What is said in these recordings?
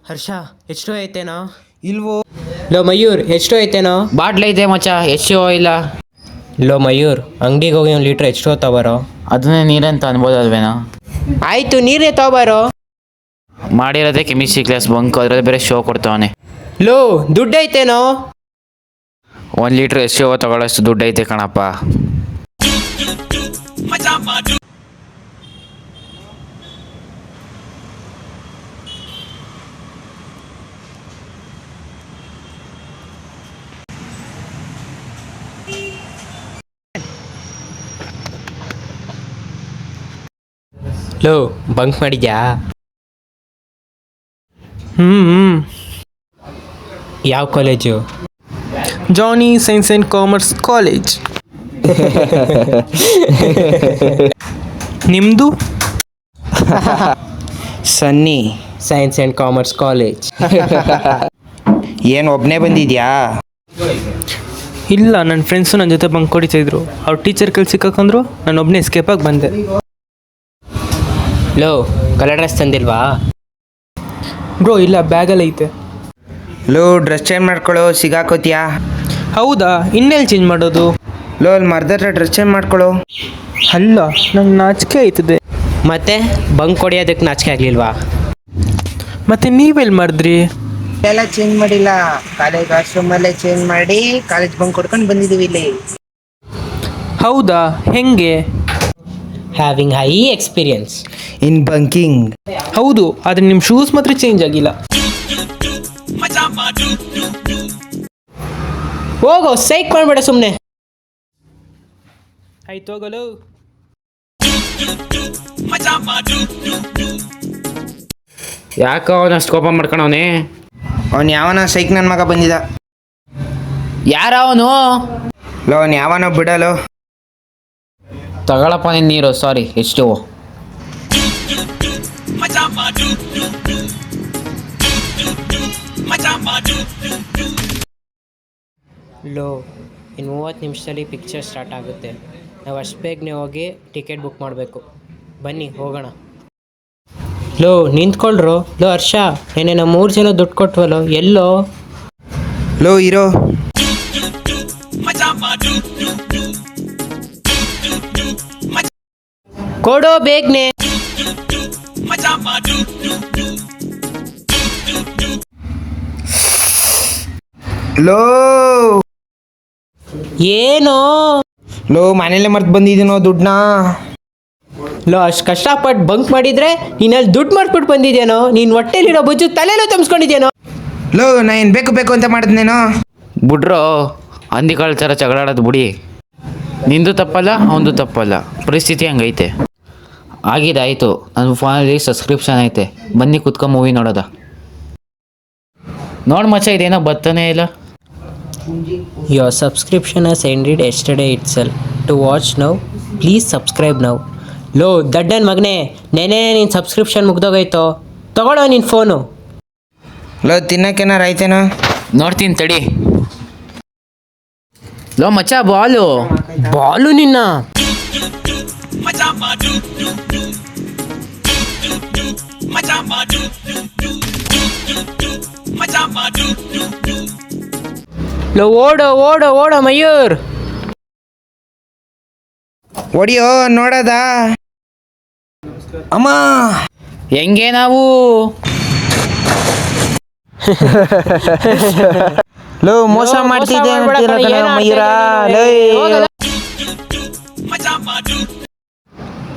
ಹರ್ಷ ಎಷ್ಟು ಐತೇನೋ? ಇಲ್ವೋ? ಲೋ ಮಯೂರ್ ಎಷ್ಟು ಐತೇನೋ? ಬಾಟ್ಲ್ ಐತೆ ಮಚ್ಚ, ಎಷ್ಟು ಇಲ್ಲ. ಲೋ ಮಯೂರ್ ಅಂಗಡಿಗೆ ಹೋಗಿ 1 ಲೀಟ್ರ್ ಎಷ್ಟು ತಗೋಬಾರೋ? ಅದನ್ನೇ ನೀರಂತ ಅನ್ಬೋದಲ್ವೇನೋ? ಆಯ್ತು ನೀರೇ ತಗೋಬಾರೋ. ಮಾಡಿರೋದೇ ಕೆಮಿಸ್ಟ್ರಿ ಕ್ಲಾಸ್ ಬಂಕ್, ಅದ್ರಲ್ಲಿ ಬೇರೆ ಶೋ ಕೊಡ್ತಾವನೆ. ಲೋ ದುಡ್ಡು ಐತೇನೋ? 1 ಲೀಟ್ರ್ ಎಷ್ಟು ತಗೊಳ್ಳೋಷ್ಟು ದುಡ್ಡು ಐತೆ ಕಣಪ್ಪ. ಲೋ ಬಂಕ್ ಮಾಡಿದ್ಯಾ? ಯಾವ college? Johnny science and commerce college. ನಿಮ್ಮದು? Sunny science and commerce college. ಏನು ಒಬ್ಬನೇ ಬಂದಿದ್ಯಾ? ಇಲ್ಲ, ನನ್ನ ಫ್ರೆಂಡ್ಸು ನನ್ನ ಜೊತೆ ಬಂಕ್ ಹೊಡಿತಾಯಿದ್ರು. ಅವ್ರು ಟೀಚರ್ ಕೈಲಿ ಸಿಕ್ಕಾಕೊಂಡ್ರು, ನಾನು ಒಬ್ಬನೇ ಎಸ್ಕೇಪಾಗಿ ಬಂದೆ. ಲೋ ಕಲರ್ ಡ್ರೆಸ್ ತಂದಿಲ್ವಾ? ಬ್ರೋ ಇಲ್ಲ, ಬ್ಯಾಗಲ್ಲಿ ಐತೆ. ಲೋ ಡ್ರೆಸ್ ಚೇಂಜ್ ಮಾಡ್ಕೊಳ್ಳೋ, ಸಿಗಾಕೋತಿಯಾ? ಹೌದಾ, ಇನ್ನೆಲ್ಲಿ ಚೇಂಜ್ ಮಾಡೋದು? ಲೋ ಅಲ್ಲಿ ಮರ್ದ ಹತ್ರ ಡ್ರೆಸ್ ಚೇಂಜ್ ಮಾಡ್ಕೊಳ್ಳೋ. ಅಲ್ಲ, ನಂಗೆ ನಾಚಿಕೆ ಆಯ್ತದೆ. ಮತ್ತೆ ಬಂಕ್ ಹೊಡಿಯೋದಕ್ಕೆ ನಾಚಿಕೆ ಆಗಲಿಲ್ವಾ? ಮತ್ತೆ ನೀವೆಲ್ಲಿ ಮಾಡಿದ್ರಿ? ಎಲ್ಲ ಚೇಂಜ್ ಮಾಡಿಲ್ಲ, ಕಾಲೇಜ್ ವಾಶ್ರೂಮಲ್ಲೇ ಚೇಂಜ್ ಮಾಡಿ ಕಾಲೇಜ್ ಬಂಕ್ ಕೊಡ್ಕೊಂಡು ಬಂದಿದ್ದೀವಿ ಇಲ್ಲಿ. ಹೌದಾ, ಹೆಂಗೆ? Having high experience in banking. ಹೌದು, ಆದರೆ ನಿಮ್ಮ ಶೂಸ್ ಮಾತ್ರ ಚೇಂಜ್ ಆಗಿಲ್ಲ. ಹೋಗೋ, ಸೈಕ್ ಮಾಡಬೇಡ ಸುಮ್ಮನೆ. ಆಯ್ತು ಹೋಗಲು. ಯಾಕೆ ಅವನಷ್ಟು ಕೋಪ ಮಾಡ್ಕೊಳವನೇ? ಅವ್ನು ಯಾವನ ಸೈಕ್ ನನ್ನ ಮಗ ಬಂದಿದ್ದ. ಯಾರ ಅವನು? ಲೋ ಅವ್ನು ಯಾವನೋ ಬಿಡಲು. ತಗೊಳಪ್ಪ ನಿನ್ನ ನೀರು. ಸಾರಿ, ಎಷ್ಟು? ಲೋ ಇನ್ನು 30 ನಿಮಿಷದಲ್ಲಿ ಪಿಕ್ಚರ್ ಸ್ಟಾರ್ಟ್ ಆಗುತ್ತೆ. ನಾವು ಅಷ್ಟು ಬೇಗನೆ ಹೋಗಿ ಟಿಕೆಟ್ ಬುಕ್ ಮಾಡಬೇಕು. ಬನ್ನಿ ಹೋಗೋಣ. ಲೋ ನಿಂತ್ಕೊಳ್ರು. ಲೋ ಹರ್ಷ, ನೆನ್ನೆ ನಾವು 3 ಜನ ದುಡ್ಡು ಕೊಟ್ವಲ್ಲೋ, ಎಲ್ಲೋ? ಲೋ ಇರೋ. ಕೊಡೋ ಬೇಗನೆ. ಲೋ ಏನೋ? ಲೋ ಮನೇಲೆ ಮರ್ತು ಬಂದಿದ್ದೀನೋ ದುಡ್ಡನ್ನ. ಲೋ ಅಷ್ಟು ಕಷ್ಟಪಟ್ಟು ಬಂಕ್ ಮಾಡಿದ್ರೆ ನೀನಲ್ಲಿ ದುಡ್ಡು ಮಾಡ್ಬಿಟ್ಟು ಬಂದಿದ್ಯೇನೋ? ನೀನು ಹೊಟ್ಟೆಲಿರೋ ಬುಜ್ಜು ತಲೆನೋ ತುಂಬಿಸ್ಕೊಂಡಿದ್ಯೇನೋ? ಲೋ ನಾ ಏನು ಬೇಕು ಬೇಕು ಅಂತ ಮಾಡಿದ್ನೇನೋ? ಬಿಡ್ರೋ, ಹಂದಿಗಳ ಥರ ಜಗಳಾಡೋದು ಬಿಡಿ. ನಿಂದು ತಪ್ಪಲ್ಲ, ಅವನದು ತಪ್ಪಲ್ಲ, ಪರಿಸ್ಥಿತಿ ಹಂಗೈತೆ. ಆಗಿದ್ದಾಯಿತು, ನನ್ನ ಫೋನಲ್ಲಿ ಸಬ್ಸ್ಕ್ರಿಪ್ಷನ್ ಐತೆ. ಬನ್ನಿ ಕುತ್ಕೊ ಮೂವಿ ನೋಡೋದ. ನೋಡಿ ಮಚ್ಚ, ಇದೇನೋ ಬರ್ತಾನೆ ಇಲ್ಲ. Your subscription has ended yesterday itself. To watch now, please subscribe now. ಲೋ ದಡ್ಡನ ಮಗನೇ, ನೆನೆ ನಿನ್ನ ಸಬ್ಸ್ಕ್ರಿಪ್ಷನ್ ಮುಗ್ದೋಗೈತೋ. ತಗೊಳ್ಳೋ ನಿನ್ನ ಫೋನು. ಲೋ ತಿನ್ನಕ್ಕೇನಾರು ಆಯ್ತೇನೋ? ನೋಡ್ತೀನಿ ತಡಿ. ಲೋ ಮಚ್ಚ, ಬಾಲು ನಿನ್ನ. ಲೋ ಓಡೋ ಓಡೋ ಓಡೋ ಮಯೂರ್. ಹೊಡಿಯೋ ನೋಡದ. ಅಮ್ಮ ಹೆಂಗೆ ನಾವು? ಲೋ ಮೋಸ ಮಾಡ್ತಿದ್ದೆ ಮಯೂರ.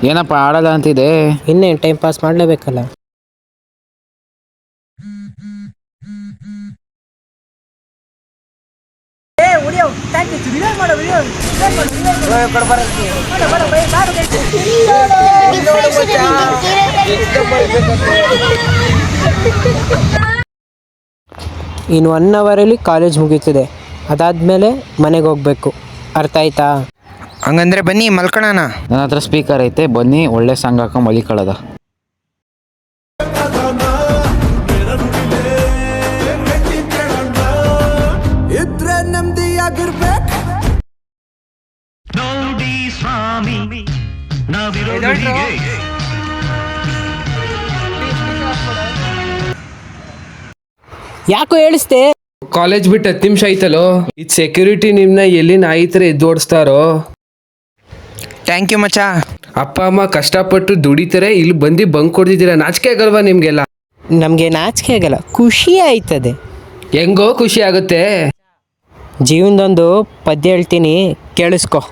ಏನಪ್ಪ ಆಡಲ್ಲ ಅಂತಿದೆ? ಇನ್ನೇನು ಟೈಮ್ ಪಾಸ್ ಮಾಡಲೇಬೇಕಲ್ಲ. Bye. ಇನ್ನು 1 ಅವರಲ್ಲಿ ಕಾಲೇಜ್ ಮುಗೀತಿದೆ, ಅದಾದಮೇಲೆ ಮನೆಗೆ ಹೋಗಬೇಕು. ಅರ್ಥ ಆಯ್ತಾ? ಹಂಗಂದ್ರೆ ಬನ್ನಿ ಮಲ್ಕೊಳ್ಳೋಣ. ನನ್ನ ಹತ್ರ ಸ್ಪೀಕರ್ ಐತೆ, ಬನ್ನಿ ಒಳ್ಳೆ ಸಾಂಗ್ ಹಾಕೋ ಮಲಿಕೊಳ್ಳೋದ. ಯಾಕೋ ಹೇಳಿಸ್ದೆ? ಕಾಲೇಜ್ ಬಿಟ್ಟು 10 ನಿಮಿಷ ಆಯ್ತಲ್ಲೋ. ಇದು ಸೆಕ್ಯೂರಿಟಿ ನಿಮ್ನ ಎಲ್ಲಿ ನಾಯಿ ಥರ ಎದ್ದೋಡಿಸ್ತಾರೋ. ಥ್ಯಾಂಕ್ ಯು ಮಚ್ಚ. ಅಪ್ಪ ಅಮ್ಮ ಕಷ್ಟಪಟ್ಟು ದುಡಿತಾರೆ, ಇಲ್ಲಿ ಬಂದು ಬಂಕ್ ಕೊಡ್ತಿದ್ದೀರಾ, ನಾಚಿಕೆ ಆಗಲ್ವಾ ನಿಮಗೆಲ್ಲ? ನಮಗೆ ನಾಚಿಕೆ ಆಗಲ್ಲ, ಖುಷಿ ಆಯ್ತದೆ. ಹೆಂಗೋ ಖುಷಿ ಆಗುತ್ತೆ. ಜೀವನದೊಂದು ಪದ್ಯ ಹೇಳ್ತೀನಿ, ಕೇಳಿಸ್ಕೊ.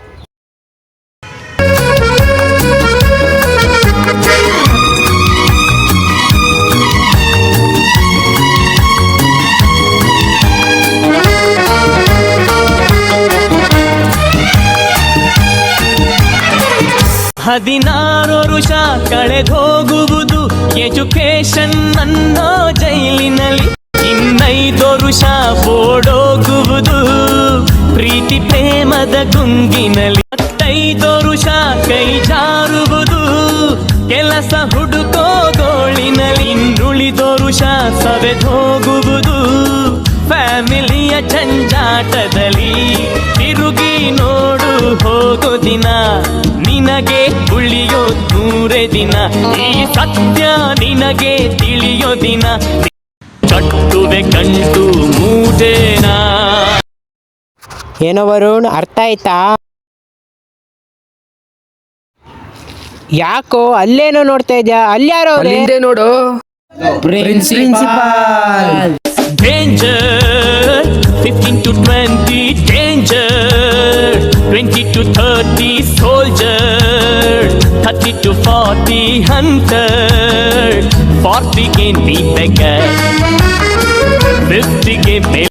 ಹದಿನಾರು ವರುಷ ಕಳೆದೋಗುವುದು ಎಜುಕೇಶನ್ ಅನ್ನೋ ಜೈಲಿನಲ್ಲಿ. 15 ವರುಷ ಓಡೋಗುವುದು ಪ್ರೀತಿ ಪ್ರೇಮದ ಗುಂಗಿನಲ್ಲಿ. 15 ವರುಷ ಕೈ ಜಾರುವುದು ಕೆಲಸ ಹುಡುಕೋ ಗೋಳಿನಲ್ಲಿ. ಇನ್ನುಳಿದ ವರುಷ ಸವೆದೋಗುವುದು ಫ್ಯಾಮಿಲಿಯ ಜಂಜಾಟದಲ್ಲಿ. ತಿರುಗಿ ನೋಡು ಹೋಗೋ ದಿನ, ನಿನಗೆ ಉಳಿಯೋ 100 ದಿನ. ಈ ಸತ್ಯ ನಿನಗೆ ತಿಳಿಯೋ ದಿನ. ಕಟ್ಟುವೆ ಕಂಡು ಮೂಟೇನಾ? ಏನೋ ವರುಣ್, ಅರ್ಥ ಆಯ್ತಾ? ಯಾಕೋ ಅಲ್ಲೇನೋ ನೋಡ್ತಾ ಇದ್ಯಾ? ಅಲ್ಯಾರೋ ಅವ್ರೆ? ಹಿಂದೆ ನೋಡು. Principal. Danger, 15 to 20, danger, 20 to 30, soldier, 30 to 40, hunter, 40 can be beggar, 50 can be